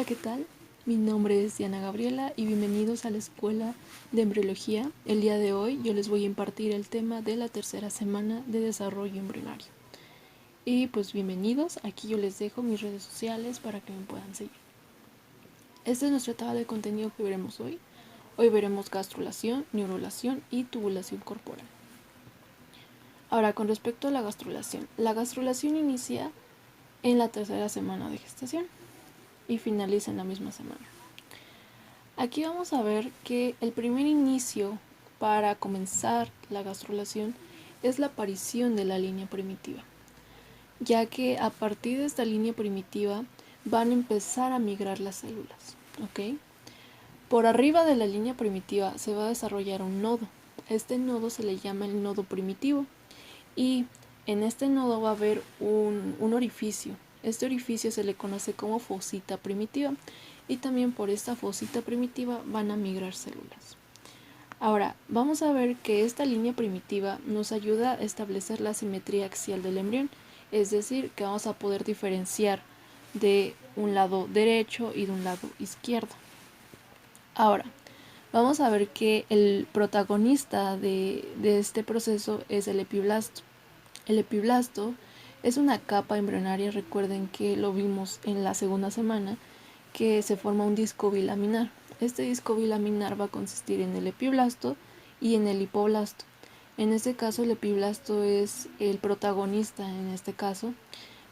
Hola, ¿qué tal? Mi nombre es Diana Gabriela y bienvenidos a la Escuela de Embriología. El día de hoy yo les voy a impartir el tema de la tercera semana de desarrollo embrionario. Y pues bienvenidos, aquí yo les dejo mis redes sociales para que me puedan seguir. Esta es nuestra tabla de contenido que veremos hoy. Hoy veremos gastrulación, neurulación y tubulación corporal. Ahora, con respecto a la gastrulación inicia en la tercera semana de gestación y finaliza en la misma semana. Aquí vamos a ver que el primer inicio para comenzar la gastrulación es la aparición de la línea primitiva, ya que a partir de esta línea primitiva van a empezar a migrar las células, ¿ok? Por arriba de la línea primitiva se va a desarrollar un nodo. Este nodo se le llama el nodo primitivo y en este nodo va a haber un orificio. Este orificio se le conoce como fosita primitiva y también por esta fosita primitiva van a migrar células. Ahora, vamos a ver que esta línea primitiva nos ayuda a establecer la simetría axial del embrión, es decir, que vamos a poder diferenciar de un lado derecho y de un lado izquierdo. Ahora, vamos a ver que el protagonista de este proceso es el epiblasto. El epiblasto es una capa embrionaria, recuerden que lo vimos en la segunda semana, que se forma un disco bilaminar. Este disco bilaminar va a consistir en el epiblasto y en el hipoblasto. En este caso el epiblasto es el protagonista en este caso,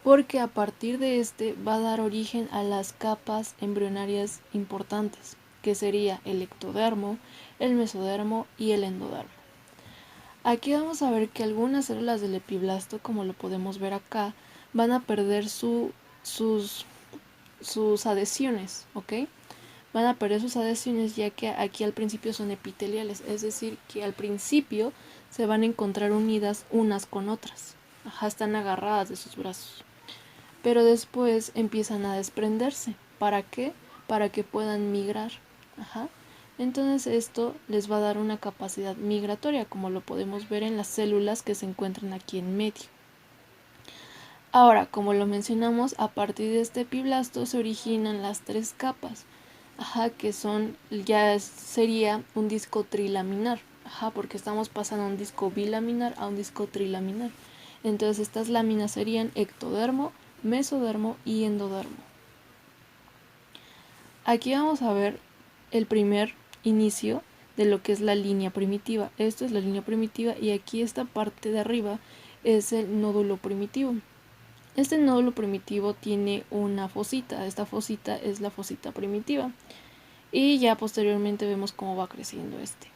porque a partir de este va a dar origen a las capas embrionarias importantes, que sería el ectodermo, el mesodermo y el endodermo. Aquí vamos a ver que algunas células del epiblasto, como lo podemos ver acá, van a perder sus adhesiones, ¿ok? Van a perder sus adhesiones ya que aquí al principio son epiteliales, es decir, que al principio se van a encontrar unidas unas con otras. Ajá, están agarradas de sus brazos. Pero después empiezan a desprenderse. ¿Para qué? Para que puedan migrar. Ajá. Entonces esto les va a dar una capacidad migratoria, como lo podemos ver en las células que se encuentran aquí en medio. Ahora, como lo mencionamos, a partir de este epiblasto se originan las tres capas, que son, ya sería un disco trilaminar, porque estamos pasando de un disco bilaminar a un disco trilaminar. Entonces estas láminas serían ectodermo, mesodermo y endodermo. Aquí vamos a ver el primer inicio de lo que es la línea primitiva. Esto es la línea primitiva y aquí esta parte de arriba es el nódulo primitivo. Este nódulo primitivo tiene una fosita, esta fosita es la fosita primitiva y ya posteriormente vemos cómo va creciendo este.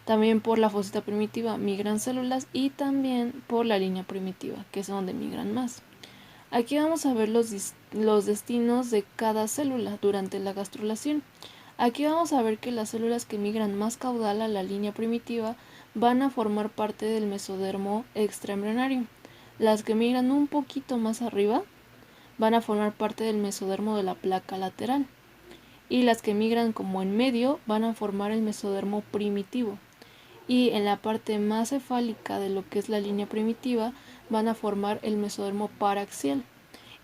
También por la fosita primitiva migran células y también por la línea primitiva, que es donde migran más. Aquí vamos a ver los destinos de cada célula durante la gastrulación. Aquí vamos a ver que las células que migran más caudal a la línea primitiva van a formar parte del mesodermo extraembrionario. Las que migran un poquito más arriba van a formar parte del mesodermo de la placa lateral. Y las que migran como en medio van a formar el mesodermo primitivo. Y en la parte más cefálica de lo que es la línea primitiva van a formar el mesodermo paraxial.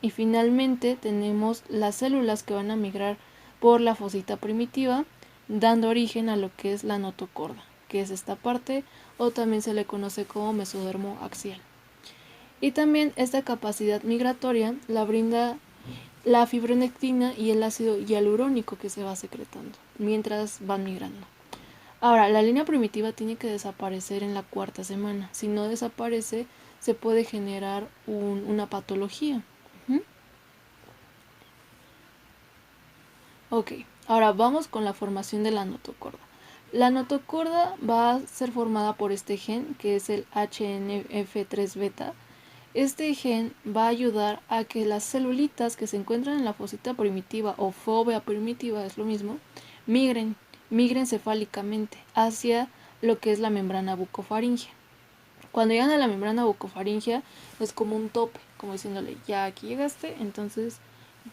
Y finalmente tenemos las células que van a migrar por la fosita primitiva, dando origen a lo que es la notocorda, que es esta parte, o también se le conoce como mesodermo axial. Y también esta capacidad migratoria la brinda la fibronectina y el ácido hialurónico que se va secretando mientras van migrando. Ahora, la línea primitiva tiene que desaparecer en la cuarta semana. Si no desaparece, se puede generar una patología. Ok, ahora vamos con la formación de la notocorda. La notocorda va a ser formada por este gen, que es el HNF3 beta. Este gen va a ayudar a que las celulitas que se encuentran en la fosita primitiva o fóvea primitiva, es lo mismo, migren cefálicamente hacia lo que es la membrana bucofaringea. Cuando llegan a la membrana bucofaringea es como un tope, como diciéndole, ya aquí llegaste, entonces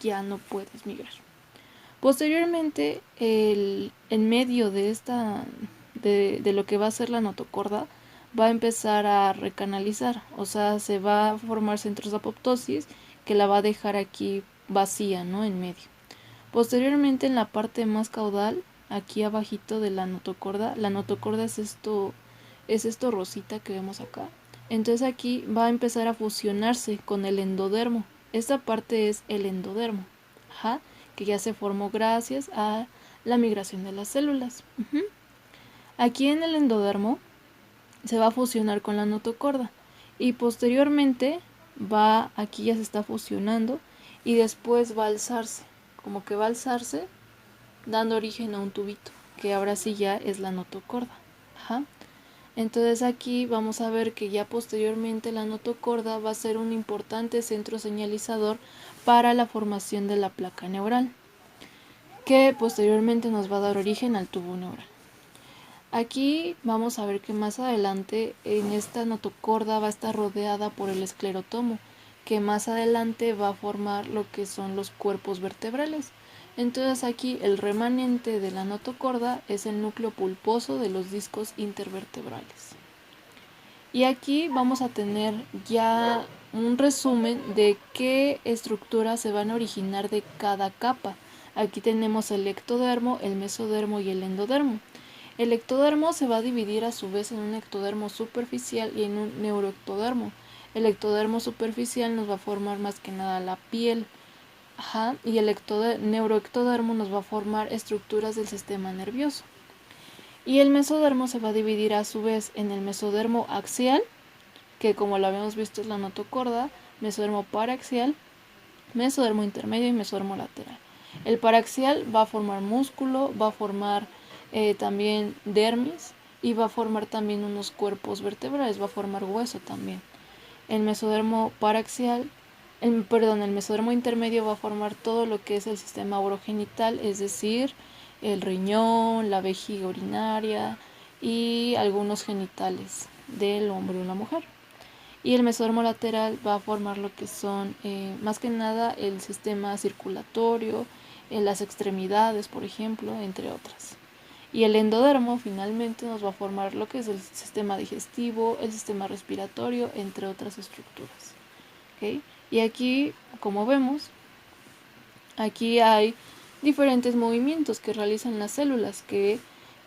ya no puedes migrar. Posteriormente, en medio de de lo que va a ser la notocorda, va a empezar a recanalizar, o sea, se va a formar centros de apoptosis que la va a dejar aquí vacía, ¿no? En medio. Posteriormente, en la parte más caudal, aquí abajito de la notocorda es esto rosita que vemos acá. Entonces aquí va a empezar a fusionarse con el endodermo. Esta parte es el endodermo, que ya se formó gracias a la migración de las células. Aquí en el endodermo se va a fusionar con la notocorda y posteriormente aquí ya se está fusionando y después va a alzarse, como que va a alzarse dando origen a un tubito, que ahora sí ya es la notocorda. Entonces aquí vamos a ver que ya posteriormente la notocorda va a ser un importante centro señalizador para la formación de la placa neural, que posteriormente nos va a dar origen al tubo neural. Aquí vamos a ver que más adelante en esta notocorda va a estar rodeada por el esclerotomo, que más adelante va a formar lo que son los cuerpos vertebrales. Entonces aquí el remanente de la notocorda es el núcleo pulposo de los discos intervertebrales. Y aquí vamos a tener ya un resumen de qué estructuras se van a originar de cada capa. Aquí tenemos el ectodermo, el mesodermo y el endodermo. El ectodermo se va a dividir a su vez en un ectodermo superficial y en un neuroectodermo. El ectodermo superficial nos va a formar más que nada la piel, y el neuroectodermo nos va a formar estructuras del sistema nervioso. Y el mesodermo se va a dividir a su vez en el mesodermo axial, que como lo habíamos visto es la notocorda, mesodermo paraxial, mesodermo intermedio y mesodermo lateral. El paraxial va a formar músculo, va a formar también dermis y va a formar también unos cuerpos vertebrales, va a formar hueso también. El mesodermo paraxial, el mesodermo intermedio va a formar todo lo que es el sistema urogenital, es decir, el riñón, la vejiga urinaria y algunos genitales del hombre o la mujer. Y el mesodermo lateral va a formar lo que son más que nada el sistema circulatorio, las extremidades, por ejemplo, entre otras. Y el endodermo finalmente nos va a formar lo que es el sistema digestivo, el sistema respiratorio, entre otras estructuras. ¿Okay? Y aquí, como vemos, aquí hay diferentes movimientos que realizan las células que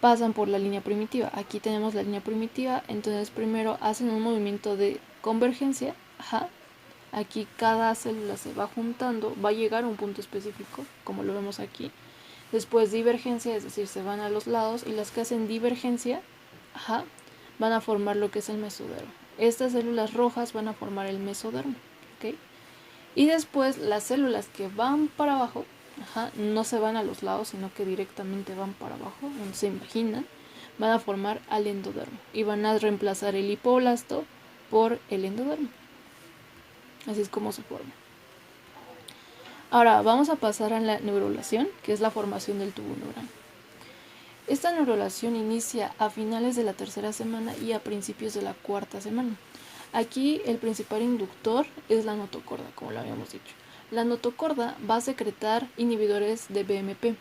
pasan por la línea primitiva. Aquí tenemos la línea primitiva, entonces primero hacen un movimiento de convergencia. Aquí cada célula se va juntando, va a llegar a un punto específico, como lo vemos aquí. Después divergencia, es decir, se van a los lados, y las que hacen divergencia van a formar lo que es el mesodermo. Estas células rojas van a formar el mesodermo. ¿Okay? Y después las células que van para abajo, no se van a los lados, sino que directamente van para abajo, donde se imaginan, van a formar al endodermo y van a reemplazar el hipoblasto por el endodermo. Así es como se forma. Ahora vamos a pasar a la neurulación, que es la formación del tubo neural. Esta neurulación inicia a finales de la tercera semana y a principios de la cuarta semana. Aquí el principal inductor es la notocorda, como lo habíamos dicho. La notocorda va a secretar inhibidores de BMP.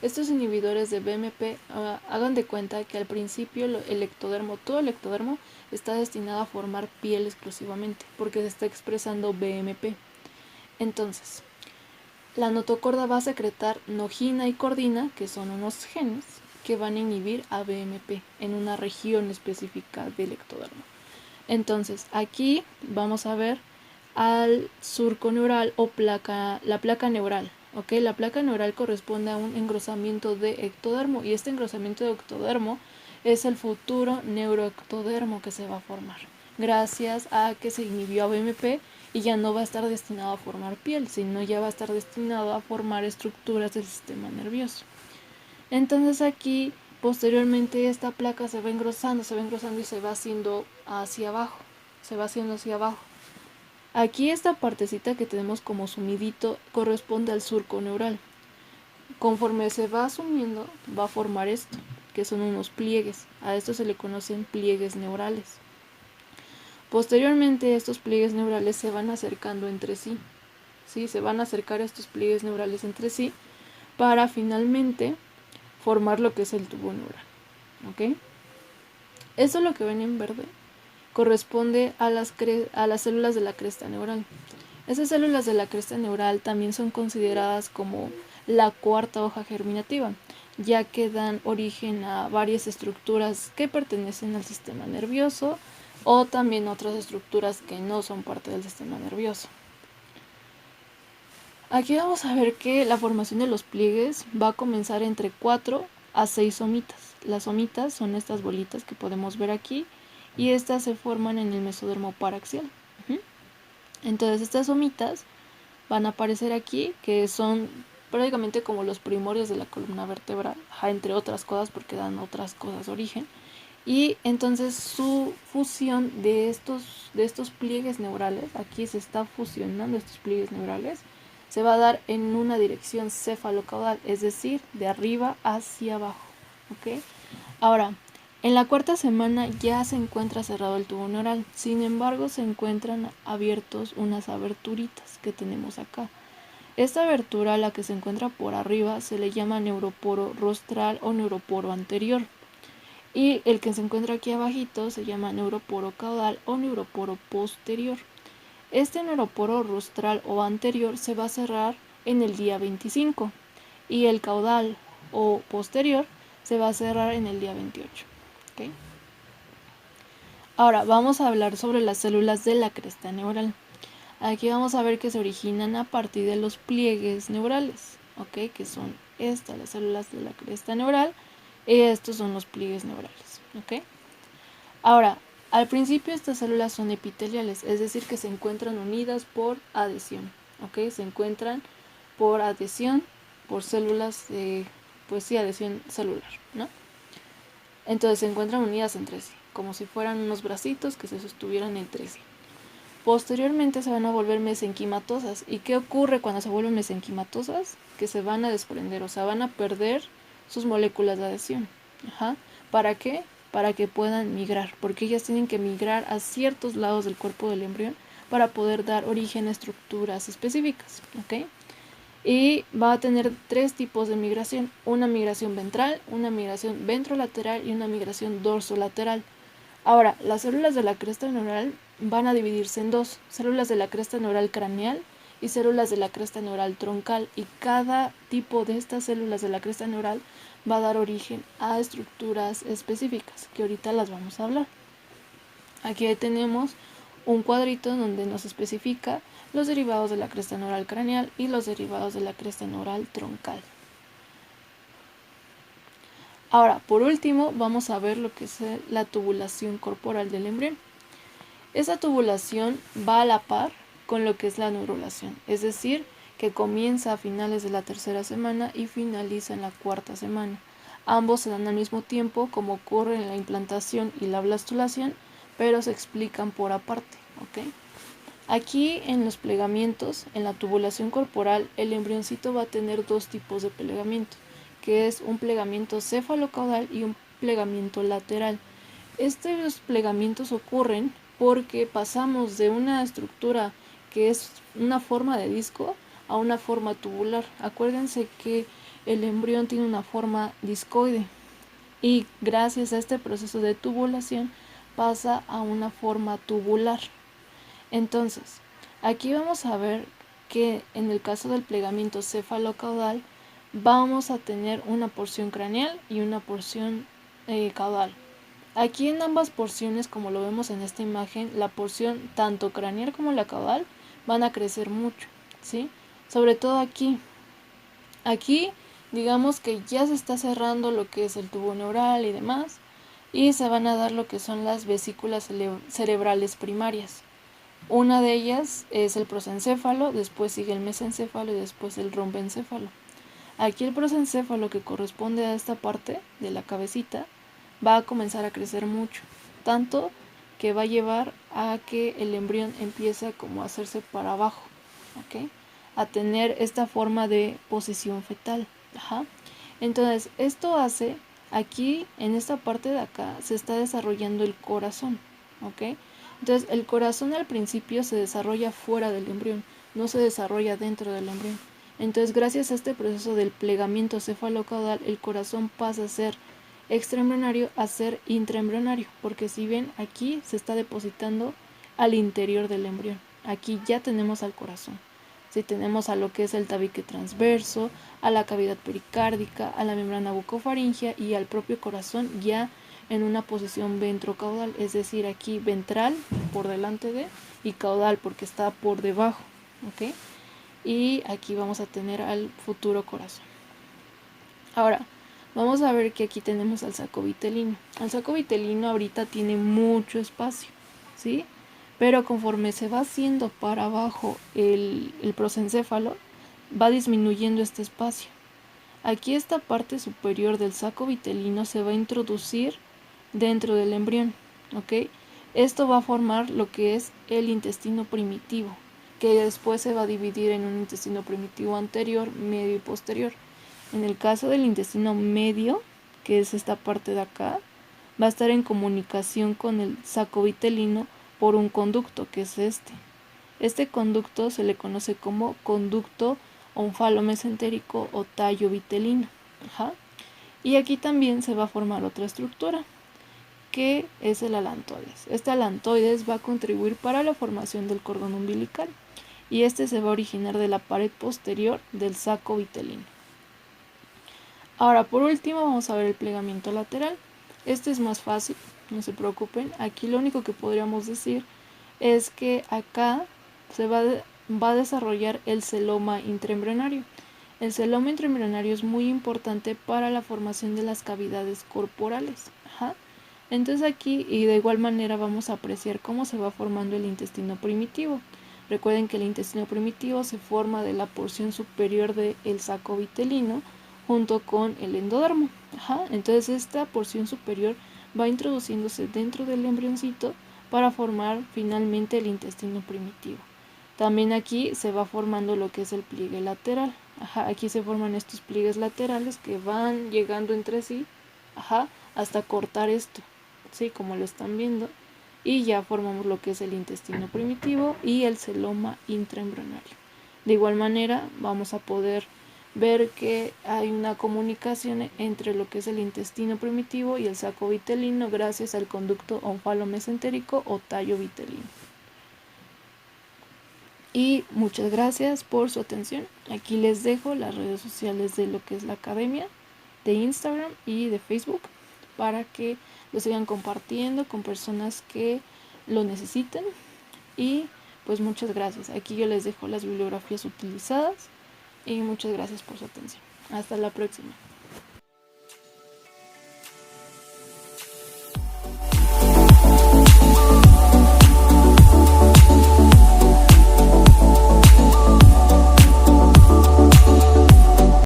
Estos inhibidores de BMP, hagan de cuenta que al principio todo el ectodermo está destinado a formar piel exclusivamente, porque se está expresando BMP. Entonces, la notocorda va a secretar nogina y cordina, que son unos genes que van a inhibir a BMP en una región específica del ectodermo. Entonces, aquí vamos a ver al surco neural o la placa neural. ¿Okay? La placa neural corresponde a un engrosamiento de ectodermo, y este engrosamiento de ectodermo es el futuro neuroectodermo que se va a formar, gracias a que se inhibió a BMP y ya no va a estar destinado a formar piel, sino ya va a estar destinado a formar estructuras del sistema nervioso. Entonces aquí posteriormente esta placa se va engrosando y se va haciendo hacia abajo, Aquí esta partecita que tenemos como sumidito corresponde al surco neural. Conforme se va sumiendo, va a formar esto, que son unos pliegues. A esto se le conocen pliegues neurales. Posteriormente estos pliegues neurales se van acercando entre sí. Se van a acercar estos pliegues neurales entre sí para finalmente formar lo que es el tubo neural. ¿Okay? Eso, lo que ven en verde, corresponde a las células de la cresta neural. Esas células de la cresta neural también son consideradas como la cuarta hoja germinativa, ya que dan origen a varias estructuras que pertenecen al sistema nervioso o también otras estructuras que no son parte del sistema nervioso. Aquí vamos a ver que la formación de los pliegues va a comenzar entre 4 a 6 somitas. Las somitas son estas bolitas que podemos ver aquí y estas se forman en el mesodermo paraxial. Entonces estas somitas van a aparecer aquí, que son prácticamente como los primorios de la columna vertebral, entre otras cosas porque dan otras cosas origen. Y entonces su fusión de estos pliegues neurales, aquí se está fusionando estos pliegues neurales, se va a dar en una dirección cefalocaudal, es decir, de arriba hacia abajo. ¿Okay? Ahora, en la cuarta semana ya se encuentra cerrado el tubo neural, sin embargo se encuentran abiertos unas aberturitas que tenemos acá. Esta abertura, la que se encuentra por arriba, se le llama neuroporo rostral o neuroporo anterior. Y el que se encuentra aquí abajito se llama neuroporo caudal o neuroporo posterior. Este neuroporo rostral o anterior se va a cerrar en el día 25 y el caudal o posterior se va a cerrar en el día 28. ¿Okay? Ahora vamos a hablar sobre las células de la cresta neural. Aquí vamos a ver que se originan a partir de los pliegues neurales, ¿okay? Que son estas, las células de la cresta neural, y estos son los pliegues neurales. ¿Okay? Ahora, al principio estas células son epiteliales, es decir, que se encuentran unidas por adhesión. ¿Okay? Se encuentran por adhesión, por células de, pues sí, adhesión celular, ¿no? Entonces se encuentran unidas entre sí, como si fueran unos bracitos que se sostuvieran entre sí. Posteriormente se van a volver mesenquimatosas. ¿Y qué ocurre cuando se vuelven mesenquimatosas? Que se van a desprender, o sea, van a perder sus moléculas de adhesión. ¿Para qué? Para que puedan migrar, porque ellas tienen que migrar a ciertos lados del cuerpo del embrión para poder dar origen a estructuras específicas. ¿Okay? Y va a tener 3 tipos de migración: una migración ventral, una migración ventrolateral y una migración dorsolateral. Ahora, las células de la cresta neural van a dividirse en 2, células de la cresta neural craneal y células de la cresta neural troncal, y cada tipo de estas células de la cresta neural va a dar origen a estructuras específicas, que ahorita las vamos a hablar. Aquí tenemos un cuadrito donde nos especifica los derivados de la cresta neural craneal y los derivados de la cresta neural troncal. Ahora, por último, vamos a ver lo que es la tubulación corporal del embrión. Esa tubulación va a la par con lo que es la neurulación, es decir, que comienza a finales de la tercera semana y finaliza en la cuarta semana. Ambos se dan al mismo tiempo, como ocurre en la implantación y la blastulación, pero se explican por aparte. ¿Okay? Aquí en los plegamientos, en la tubulación corporal, el embrioncito va a tener 2 tipos de plegamiento, que es un plegamiento cefalocaudal y un plegamiento lateral. Estos plegamientos ocurren porque pasamos de una estructura que es una forma de disco a una forma tubular. Acuérdense que el embrión tiene una forma discoide y gracias a este proceso de tubulación pasa a una forma tubular. Entonces, aquí vamos a ver que en el caso del plegamiento cefalocaudal vamos a tener una porción craneal y una porción caudal. Aquí en ambas porciones, como lo vemos en esta imagen, la porción tanto craneal como la caudal van a crecer mucho, ¿sí? Sobre todo aquí. Aquí, digamos que ya se está cerrando lo que es el tubo neural y demás, y se van a dar lo que son las vesículas cerebrales primarias. Una de ellas es el prosencéfalo, después sigue el mesencéfalo y después el rombencéfalo. Aquí el prosencéfalo, que corresponde a esta parte de la cabecita, va a comenzar a crecer mucho, tanto que va a llevar a que el embrión empiece como a hacerse para abajo, ¿okay? A tener esta forma de posición fetal. Entonces, esto hace, aquí en esta parte de acá se está desarrollando el corazón, ¿ok? Entonces, el corazón al principio se desarrolla fuera del embrión, no se desarrolla dentro del embrión. Entonces, gracias a este proceso del plegamiento cefalocaudal, el corazón pasa a ser extraembrionario a ser intraembrionario, porque si ven, aquí se está depositando al interior del embrión. Aquí ya tenemos al corazón. Si tenemos a lo que es el tabique transverso, a la cavidad pericárdica, a la membrana bucofaringea y al propio corazón ya en una posición ventrocaudal, es decir, aquí ventral por delante de y caudal porque está por debajo, ¿ok? Y aquí vamos a tener al futuro corazón. Ahora, vamos a ver que aquí tenemos al saco vitelino. El saco vitelino ahorita tiene mucho espacio, ¿sí? Pero conforme se va haciendo para abajo el prosencéfalo, va disminuyendo este espacio. Aquí esta parte superior del saco vitelino se va a introducir dentro del embrión, ¿ok? Esto va a formar lo que es el intestino primitivo, que después se va a dividir en un intestino primitivo anterior, medio y posterior. En el caso del intestino medio, que es esta parte de acá, va a estar en comunicación con el saco vitelino por un conducto, que es este. Este conducto se le conoce como conducto onfalomesentérico o tallo vitelino. Ajá. Y aquí también se va a formar otra estructura, que es el alantoides. Este alantoides va a contribuir para la formación del cordón umbilical y este se va a originar de la pared posterior del saco vitelino. Ahora, por último, vamos a ver el plegamiento lateral. Este es más fácil, no se preocupen. Aquí lo único que podríamos decir es que acá se va a desarrollar el celoma intraembrionario. El celoma intraembrionario es muy importante para la formación de las cavidades corporales. Ajá. Entonces aquí, y de igual manera, vamos a apreciar cómo se va formando el intestino primitivo. Recuerden que el intestino primitivo se forma de la porción superior del saco vitelino junto con el endodermo. Ajá. Entonces esta porción superior va introduciéndose dentro del embrioncito para formar finalmente el intestino primitivo. También aquí se va formando lo que es el pliegue lateral. Ajá, aquí se forman estos pliegues laterales que van llegando entre sí, ajá, hasta cortar esto, ¿sí? Como lo están viendo. Y ya formamos lo que es el intestino primitivo y el celoma intraembrionario. De igual manera, vamos a poder ver que hay una comunicación entre lo que es el intestino primitivo y el saco vitelino gracias al conducto onfalomesentérico o tallo vitelino. Y muchas gracias por su atención. Aquí les dejo las redes sociales de lo que es la academia, de Instagram y de Facebook, para que lo sigan compartiendo con personas que lo necesiten. Y pues muchas gracias. Aquí yo les dejo las bibliografías utilizadas y muchas gracias por su atención. Hasta la próxima.